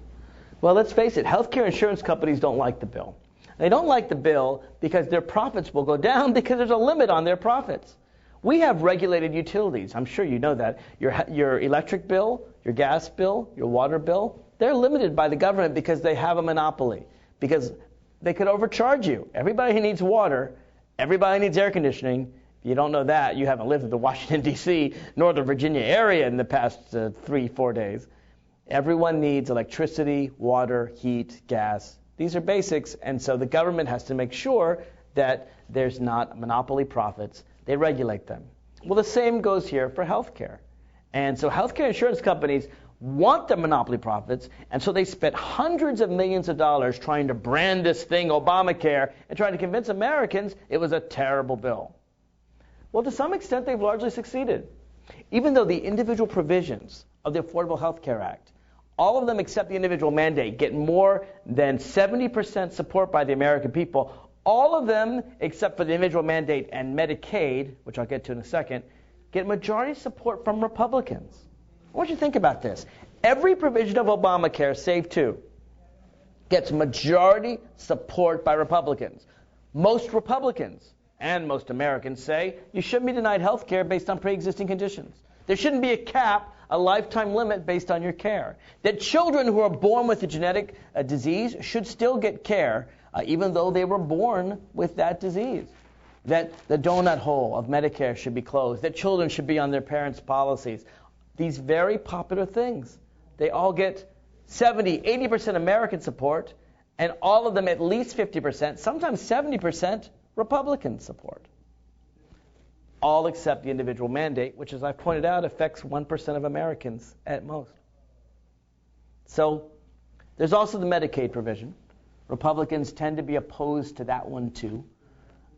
Well, let's face it, healthcare insurance companies don't like the bill. They don't like the bill because their profits will go down because there's a limit on their profits. We have regulated utilities. I'm sure you know that. Your electric bill, your gas bill, your water bill, they're limited by the government because they have a monopoly, because they could overcharge you. Everybody who needs water, everybody needs air conditioning. If you don't know that, you haven't lived in the Washington, D.C., Northern Virginia area in the past 3-4 days. Everyone needs electricity, water, heat, gas. These are basics, and so the government has to make sure that there's not monopoly profits. They regulate them. Well, the same goes here for healthcare. And so healthcare insurance companies want the monopoly profits, and so they spent hundreds of millions of dollars trying to brand this thing Obamacare and trying to convince Americans it was a terrible bill. Well, to some extent, they've largely succeeded. Even though the individual provisions of the Affordable Health Care Act, all of them except the individual mandate, get more than 70% support by the American people, all of them except for the individual mandate and Medicaid, which I'll get to in a second, get majority support from Republicans. I want you to think about this. Every provision of Obamacare, save two, gets majority support by Republicans. Most Republicans and most Americans say you shouldn't be denied health care based on pre-existing conditions. There shouldn't be a cap, a lifetime limit based on your care. That children who are born with a genetic disease should still get care, even though they were born with that disease. That the donut hole of Medicare should be closed. That children should be on their parents' policies. These very popular things. They all get 70, 80% American support, and all of them at least 50%, sometimes 70% Republican support. All except the individual mandate, which, as I've pointed out, affects 1% of Americans at most. So there's also the Medicaid provision. Republicans tend to be opposed to that one too,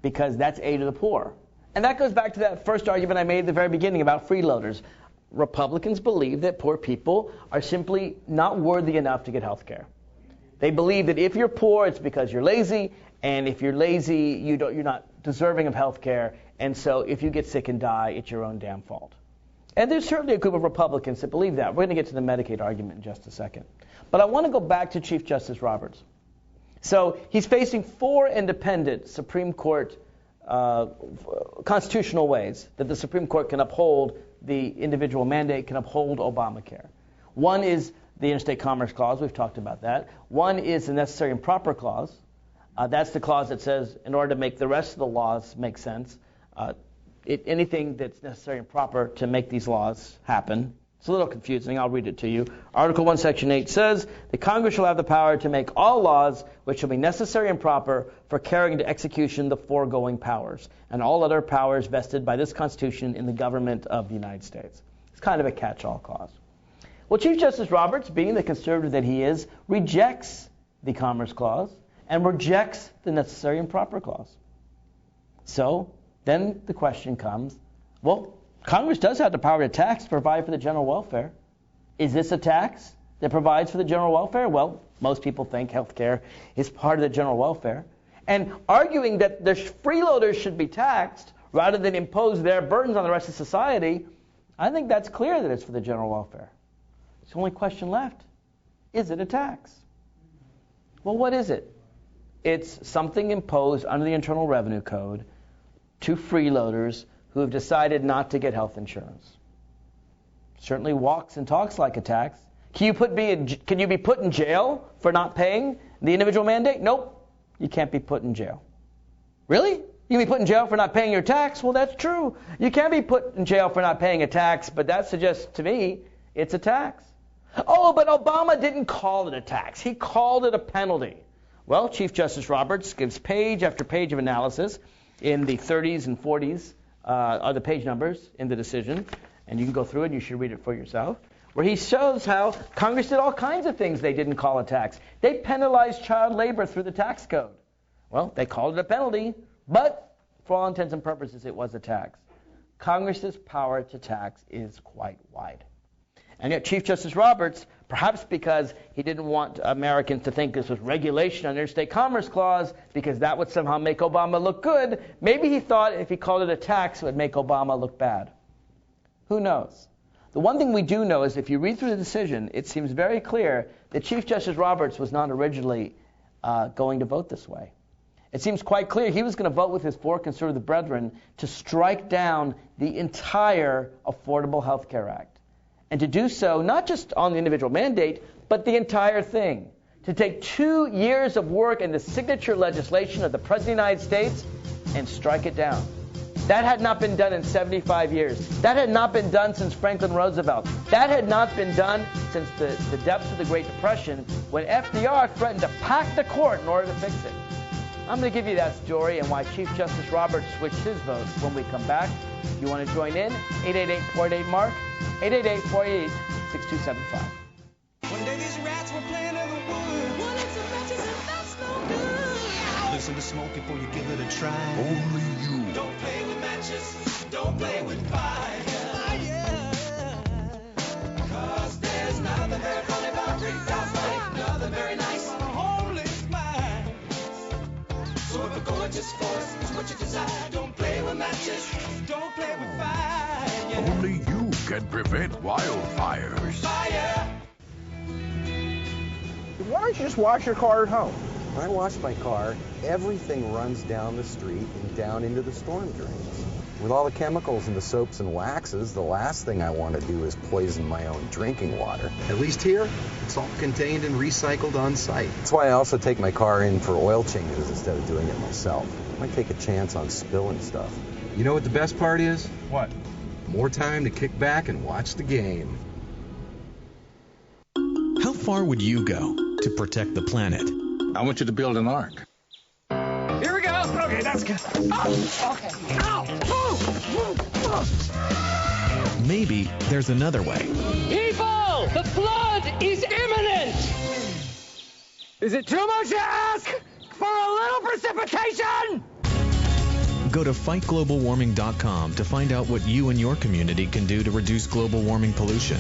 because that's aid to the poor. And that goes back to that first argument I made at the very beginning about freeloaders. Republicans believe that poor people are simply not worthy enough to get health care. They believe that if you're poor, it's because you're lazy, and if you're lazy, you're not deserving of health care, and so if you get sick and die, it's your own damn fault. And there's certainly a group of Republicans that believe that. We're going to get to the Medicaid argument in just a second. But I want to go back to Chief Justice Roberts. So he's facing 4 independent Supreme Court constitutional ways that the Supreme Court can uphold the individual mandate, can uphold Obamacare. One is the Interstate Commerce Clause. We've talked about that. One is the Necessary and Proper Clause. That's the clause that says in order to make the rest of the laws make sense, anything that's necessary and proper to make these laws happen. It's a little confusing. I'll read it to you. Article 1, Section 8 says, the Congress shall have the power to make all laws which shall be necessary and proper for carrying into execution the foregoing powers, and all other powers vested by this Constitution in the government of the United States. It's kind of a catch-all clause. Well, Chief Justice Roberts, being the conservative that he is, rejects the Commerce Clause and rejects the Necessary and Proper Clause. So then the question comes, well, Congress does have the power to tax to provide for the general welfare. Is this a tax that provides for the general welfare? Well, most people think health care is part of the general welfare. And arguing that the freeloaders should be taxed rather than impose their burdens on the rest of society, I think that's clear that it's for the general welfare. It's the only question left. Is it a tax? Well, what is it? It's something imposed under the Internal Revenue Code to freeloaders who have decided not to get health insurance. Certainly walks and talks like a tax. Can you be put in jail for not paying the individual mandate? Nope. You can't be put in jail. Really? You can be put in jail for not paying your tax? Well, that's true. You can be put in jail for not paying a tax, but that suggests to me it's a tax. Oh, but Obama didn't call it a tax. He called it a penalty. Well, Chief Justice Roberts gives page after page of analysis in the 30s and 40s are the page numbers in the decision, and you can go through it and you should read it for yourself, where he shows how Congress did all kinds of things they didn't call a tax. They penalized child labor through the tax code. Well, they called it a penalty, but for all intents and purposes, it was a tax. Congress's power to tax is quite wide. And yet Chief Justice Roberts, perhaps because he didn't want Americans to think this was regulation on the Interstate Commerce Clause, because that would somehow make Obama look good, maybe he thought if he called it a tax, it would make Obama look bad. Who knows? The one thing we do know is if you read through the decision, it seems very clear that Chief Justice Roberts was not originally going to vote this way. It seems quite clear he was going to vote with his 4 conservative brethren to strike down the entire Affordable Health Care Act. And to do so, not just on the individual mandate, but the entire thing. To take 2 years of work and the signature legislation of the President of the United States and strike it down. That had not been done in 75 years. That had not been done since Franklin Roosevelt. That had not been done since the depths of the Great Depression, when FDR threatened to pack the court in order to fix it. I'm going to give you that story and why Chief Justice Roberts switched his vote when we come back. If you want to join in, 888-48-MARK, 888-48-6275. One day these rats were playing in the wood. Well, it's a matches and that's no good. Listen to smoke before you give it a try. Only you. Don't play with matches. Don't play with fire. Cause there's nothing very funny about Rick's life. Nothing very nice on a homeless mind. So if a gorgeous force is what you desire, don't play with matches. Don't play with fire. Only you can prevent wildfires. Fire. Why don't you just wash your car at home? When I wash my car, everything runs down the street and down into the storm drains. With all the chemicals in the soaps and waxes, the last thing I want to do is poison my own drinking water. At least here, it's all contained and recycled on site. That's why I also take my car in for oil changes instead of doing it myself. I might take a chance on spilling stuff. You know what the best part is? What? More time to kick back and watch the game. How far would you go to protect the planet? I want you to build an ark. Here we go. Okay, that's good. Oh, okay. Ow! Maybe there's another way. People, the flood is imminent! Is it too much to ask for a little precipitation? Go to fightglobalwarming.com to find out what you and your community can do to reduce global warming pollution.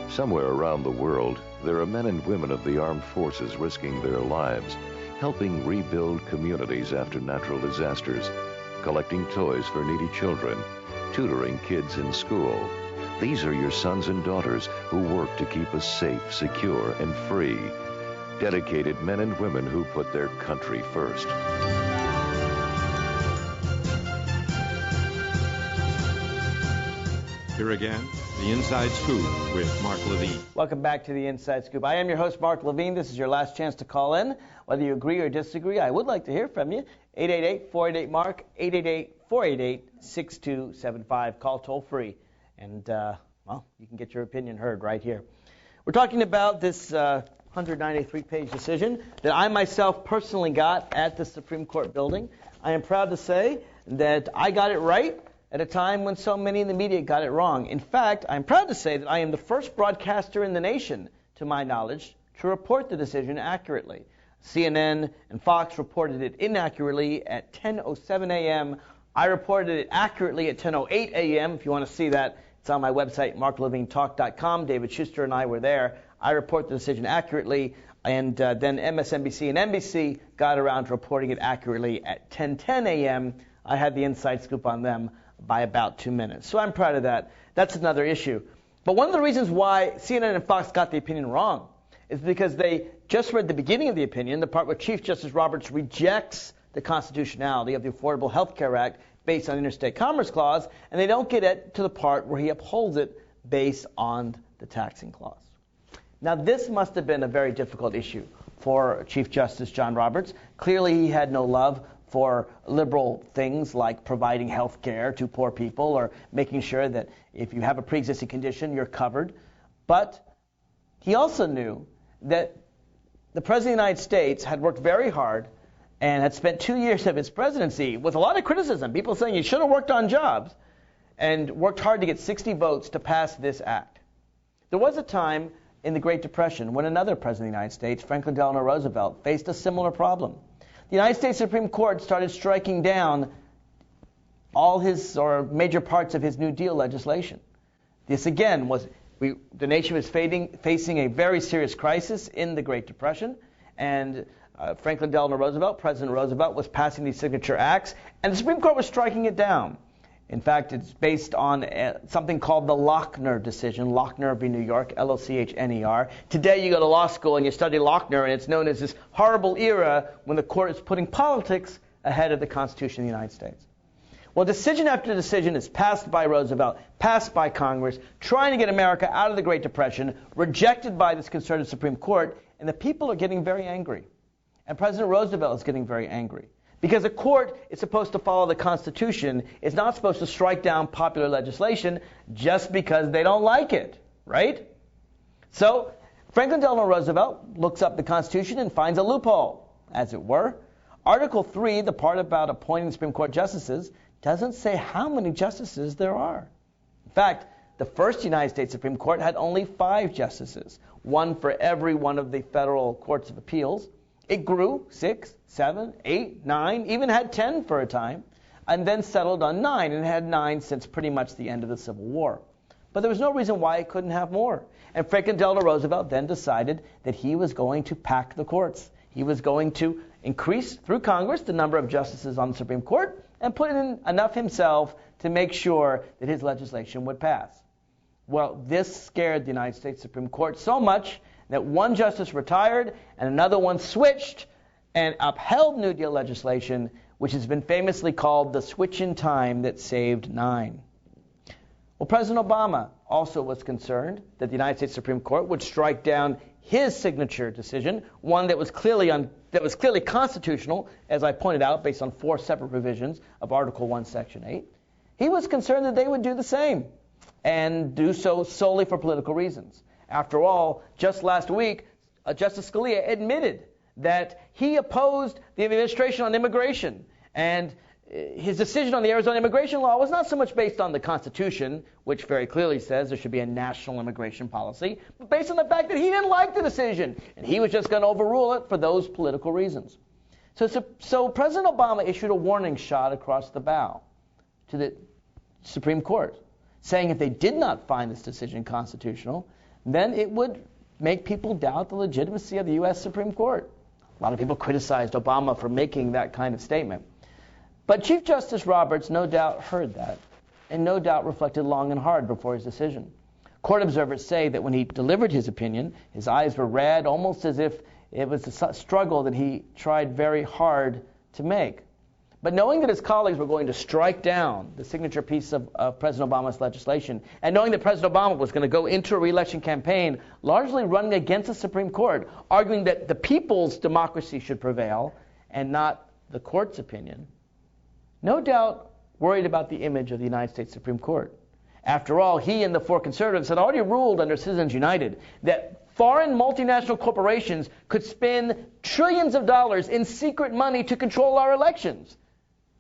Somewhere around the world, there are men and women of the armed forces risking their lives, helping rebuild communities after natural disasters, collecting toys for needy children, tutoring kids in school. These are your sons and daughters who work to keep us safe, secure, and free. Dedicated men and women who put their country first. Here again, the Inside Scoop with Mark Levine. Welcome back to the Inside Scoop. I am your host, Mark Levine. This is your last chance to call in. Whether you agree or disagree, I would like to hear from you. 888-488-MARK, 888-488-6275. Call toll free. And, well, you can get your opinion heard right here. We're talking about this 193-page decision that I myself personally got at the Supreme Court building. I am proud to say that I got it right at a time when so many in the media got it wrong. In fact, I'm proud to say that I am the first broadcaster in the nation, to my knowledge, to report the decision accurately. CNN and Fox reported it inaccurately at 10:07 a.m. I reported it accurately at 10:08 a.m. If you want to see that, it's on my website, marklevinetalk.com. David Schuster and I were there. I report the decision accurately, and then MSNBC and NBC got around to reporting it accurately at 10:10 a.m. I had the inside scoop on them by about 2 minutes. So I'm proud of that. That's another issue. But one of the reasons why CNN and Fox got the opinion wrong is because they just read the beginning of the opinion, the part where Chief Justice Roberts rejects the constitutionality of the Affordable Health Care Act based on Interstate Commerce Clause, and they don't get it to the part where he upholds it based on the taxing clause. Now, this must have been a very difficult issue for Chief Justice John Roberts. Clearly, he had no love for liberal things like providing health care to poor people or making sure that if you have a pre-existing condition, you're covered. But he also knew that the President of the United States had worked very hard and had spent 2 years of his presidency with a lot of criticism, people saying you should have worked on jobs, and worked hard to get 60 votes to pass this act. There was a time in the Great Depression when another President of the United States, Franklin Delano Roosevelt, faced a similar problem. The United States Supreme Court started striking down all his or major parts of his New Deal legislation. This again was the nation was facing a very serious crisis in the Great Depression, and Franklin Delano Roosevelt, President Roosevelt, was passing these signature acts, and the Supreme Court was striking it down. In fact, it's based on something called the Lochner decision, Lochner v. New York, L-O-C-H-N-E-R. Today you go to law school and you study Lochner, and it's known as this horrible era when the court is putting politics ahead of the Constitution of the United States. Well, decision after decision is passed by Roosevelt, passed by Congress, trying to get America out of the Great Depression, rejected by this conservative Supreme Court, and the people are getting very angry. And President Roosevelt is getting very angry. Because a court is supposed to follow the Constitution. It's not supposed to strike down popular legislation just because they don't like it, right? So Franklin Delano Roosevelt looks up the Constitution and finds a loophole, as it were. Article 3, the part about appointing Supreme Court justices, doesn't say how many justices there are. In fact, the first United States Supreme Court had only 5 justices, one for every one of the federal courts of appeals. It grew 6, 7, 8, 9, even had 10 for a time, and then settled on 9, and it had 9 since pretty much the end of the Civil War. But there was no reason why it couldn't have more. And Franklin Delano Roosevelt then decided that he was going to pack the courts. He was going to increase, through Congress, the number of justices on the Supreme Court and put in enough himself to make sure that his legislation would pass. Well, this scared the United States Supreme Court so much that one justice retired and another one switched and upheld New Deal legislation, which has been famously called the switch in time that saved 9. Well, President Obama also was concerned that the United States Supreme Court would strike down his signature decision, one that was clearly constitutional, as I pointed out, based on 4 separate provisions of Article 1, Section 8. He was concerned that they would do the same, and do so solely for political reasons. After all, just last week, Justice Scalia admitted that he opposed the administration on immigration, and his decision on the Arizona immigration law was not so much based on the Constitution, which very clearly says there should be a national immigration policy, but based on the fact that he didn't like the decision, and he was just going to overrule it for those political reasons. So President Obama issued a warning shot across the bow to the Supreme Court, saying if they did not find this decision constitutional, then it would make people doubt the legitimacy of the U.S. Supreme Court. A lot of people criticized Obama for making that kind of statement. But Chief Justice Roberts no doubt heard that, and no doubt reflected long and hard before his decision. Court observers say that when he delivered his opinion, his eyes were red, almost as if it was a struggle that he tried very hard to make. But knowing that his colleagues were going to strike down the signature piece of President Obama's legislation, and knowing that President Obama was going to go into a re-election campaign largely running against the Supreme Court, arguing that the people's democracy should prevail and not the court's opinion, no doubt worried about the image of the United States Supreme Court. After all, he and the 4 conservatives had already ruled under Citizens United that foreign multinational corporations could spend trillions of dollars in secret money to control our elections.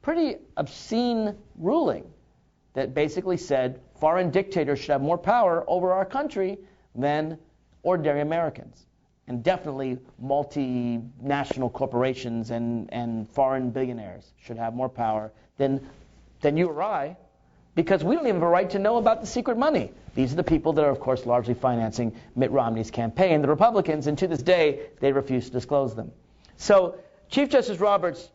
Pretty obscene ruling that basically said foreign dictators should have more power over our country than ordinary Americans. And definitely multinational corporations and foreign billionaires should have more power than you or I, because we don't even have a right to know about the secret money. These are the people that are, of course, largely financing Mitt Romney's campaign, the Republicans, and to this day, they refuse to disclose them. So Chief Justice Roberts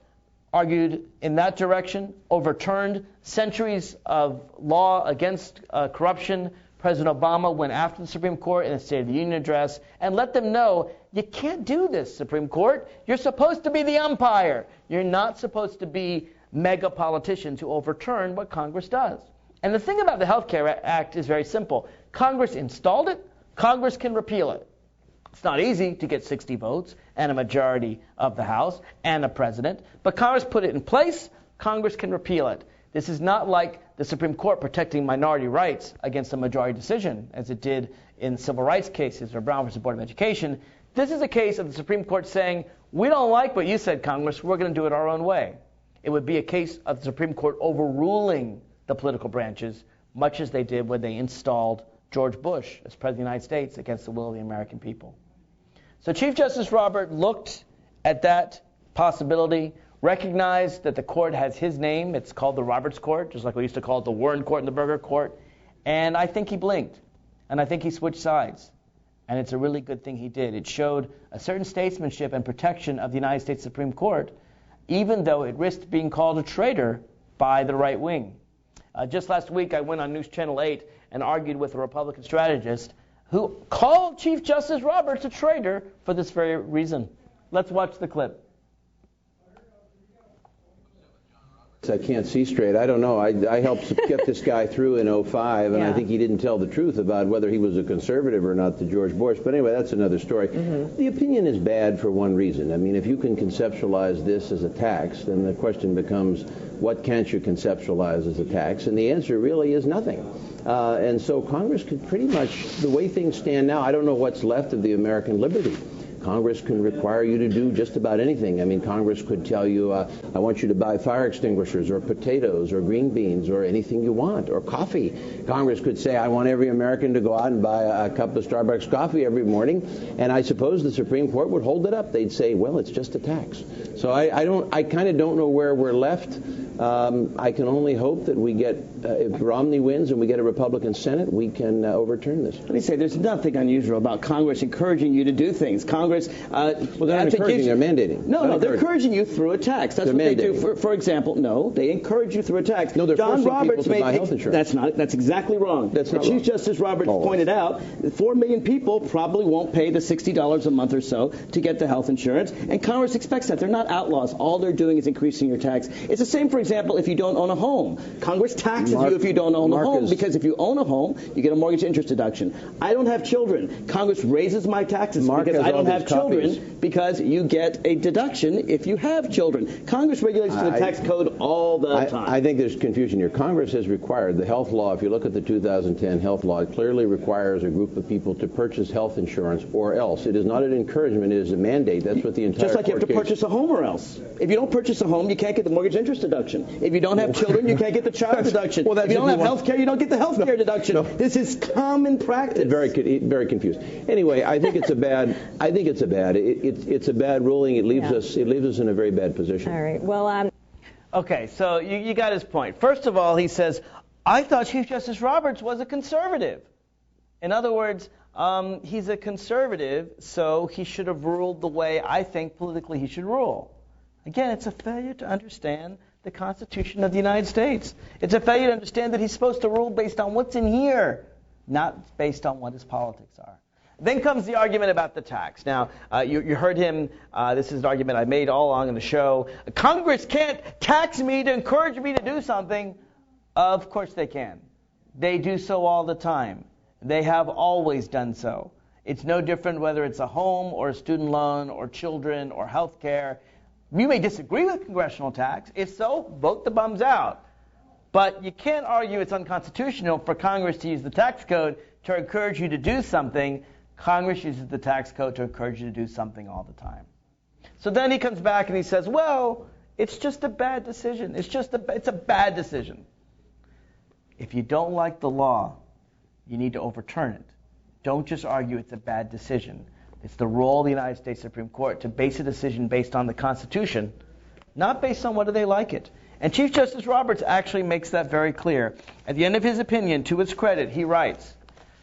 argued in that direction, overturned centuries of law against corruption. President Obama went after the Supreme Court in a State of the Union address and let them know, you can't do this, Supreme Court. You're supposed to be the umpire. You're not supposed to be mega politicians who overturn what Congress does. And the thing about the Health Care Act is very simple. Congress installed it. Congress can repeal it. It's not easy to get 60 votes and a majority of the House and a president, but Congress put it in place. Congress can repeal it. This is not like the Supreme Court protecting minority rights against a majority decision, as it did in civil rights cases or Brown versus Board of Education. This is a case of the Supreme Court saying, we don't like what you said, Congress. We're going to do it our own way. It would be a case of the Supreme Court overruling the political branches, much as they did when they installed George Bush as President of the United States against the will of the American people. So Chief Justice Roberts looked at that possibility, recognized that the court has his name. It's called the Roberts Court, just like we used to call it the Warren Court and the Burger Court. And I think he blinked. And I think he switched sides. And it's a really good thing he did. It showed a certain statesmanship and protection of the United States Supreme Court, even though it risked being called a traitor by the right wing. Just last week, I went on News Channel 8 and argued with a Republican strategist who called Chief Justice Roberts a traitor for this very reason. Let's watch the clip. I can't see straight. I don't know. I helped get this guy through in 2005, and I think he didn't tell the truth about whether he was a conservative or not to George Bush. But anyway, that's another story. The opinion is bad for one reason. I mean, if you can conceptualize this as a tax, then the question becomes, what can't you conceptualize as a tax? And the answer really is nothing. And so Congress could pretty much, the way things stand now, I don't know what's left of the American liberty. Congress can require you to do just about anything. I mean, Congress could tell you, I want you to buy fire extinguishers or potatoes or green beans or anything you want, or coffee. Congress could say, I want every American to go out and buy a cup of Starbucks coffee every morning. And I suppose the Supreme Court would hold it up. They'd say, well, it's just a tax. So I kind of don't know where we're left. I can only hope that we get, if Romney wins and we get a Republican Senate, we can overturn this. Let me say, there's nothing unusual about Congress encouraging you to do things. Congress Congress. Well, they're not encouraging, they're mandating. No, they're encouraging you through a tax. That's what they do. For example, no, they encourage you through a tax. No, they're John forcing Roberts people to buy health insurance. That's exactly wrong. That's not Chief wrong. Justice Roberts pointed out that 4 million people probably won't pay the $60 a month or so to get the health insurance, and Congress expects that. They're not outlaws. All they're doing is increasing your tax. It's the same, for example, if you don't own a home. Congress taxes you if you don't own a home, because if you own a home, you get a mortgage interest deduction. I don't have children. Congress raises my taxes because I don't have children, because you get a deduction if you have children. Congress regulates the tax code all the time. I think there's confusion here. Congress has required the health law. If you look at the 2010 health law, it clearly requires a group of people to purchase health insurance or else. It is not an encouragement. It is a mandate. That's what the entire Just like you have to purchase a home or else. If you don't purchase a home, you can't get the mortgage interest deduction. If you don't have children, you can't get the child deduction. If you don't have health care, you don't get the health care deduction. No. This is common practice. Very confused. Anyway, I think it's a bad. It's a bad ruling. It leaves us in a very bad position. All right. Well, Okay, so you got his point. First of all, he says, I thought Chief Justice Roberts was a conservative. In other words, he's a conservative, so he should have ruled the way I think politically he should rule. Again, it's a failure to understand the Constitution of the United States. It's a failure to understand that he's supposed to rule based on what's in here, not based on what his politics are. Then comes the argument about the tax. Now, you heard him. This is an argument I made all along in the show. Congress can't tax me to encourage me to do something. Of course they can. They do so all the time. They have always done so. It's no different whether it's a home or a student loan or children or health care. You may disagree with congressional tax. If so, vote the bums out. But you can't argue it's unconstitutional for Congress to use the tax code to encourage you to do something. Congress uses the tax code to encourage you to do something all the time. So then he comes back and he says, well, it's just a bad decision. It's a bad decision. If you don't like the law, you need to overturn it. Don't just argue it's a bad decision. It's the role of the United States Supreme Court to base a decision based on the Constitution, not based on whether they like it. And Chief Justice Roberts actually makes that very clear. At the end of his opinion, to his credit, he writes,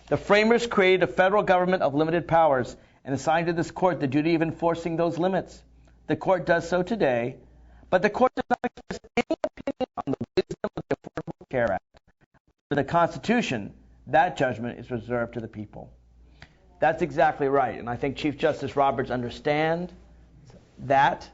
the framers created a federal government of limited powers and assigned to this court the duty of enforcing those limits. The court does so today, but the court does not express any opinion on the wisdom of the Affordable Care Act. For the Constitution, that judgment is reserved to the people. That's exactly right, and I think Chief Justice Roberts understands that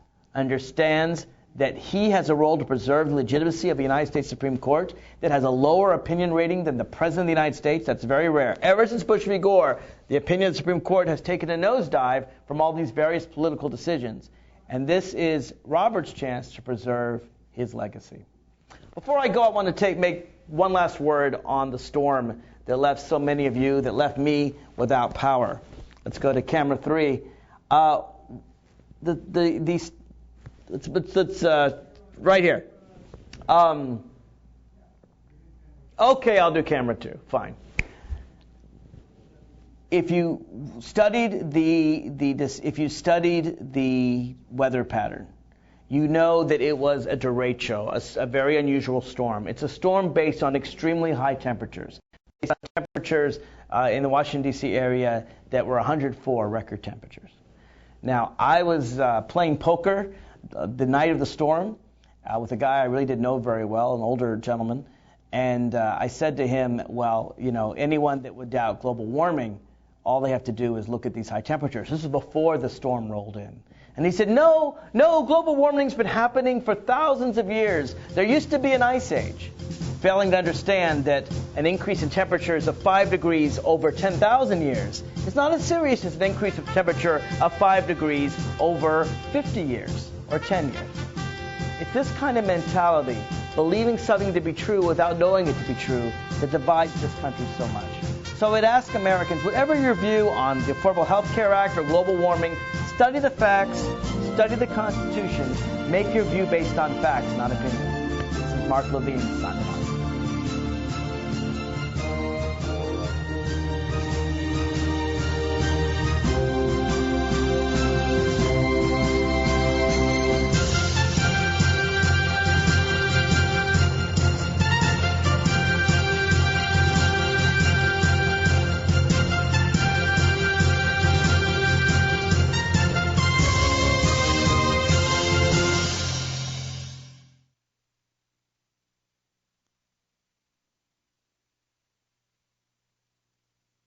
he has a role to preserve the legitimacy of the United States Supreme Court that has a lower opinion rating than the President of the United States. That's very rare. Ever since Bush v. Gore, the opinion of the Supreme Court has taken a nosedive from all these various political decisions. And this is Roberts' chance to preserve his legacy. Before I go, I want to make one last word on the storm that left so many of you, that left me without power. Let's go to camera 3. Let's right here. Okay, I'll do camera 2. Fine. If you studied the weather pattern, you know that it was a derecho, a very unusual storm. It's a storm based on extremely high temperatures. Based on temperatures in the Washington, D.C. area that were 104 record temperatures. Now, I was playing poker the night of the storm with a guy I really didn't know very well, an older gentleman, and I said to him, well, anyone that would doubt global warming, all they have to do is look at these high temperatures. This is before the storm rolled in. And he said, no, global warming's been happening for thousands of years. There used to be an ice age. Failing to understand that an increase in temperatures of 5 degrees over 10,000 years is not as serious as an increase of temperature of 5 degrees over 50 years or 10 years. It's this kind of mentality, believing something to be true without knowing it to be true, that divides this country so much. So I'd ask Americans, whatever your view on the Affordable Health Care Act or global warming, study the facts, study the Constitution, make your view based on facts, not opinion. This is Mark Levine signing off.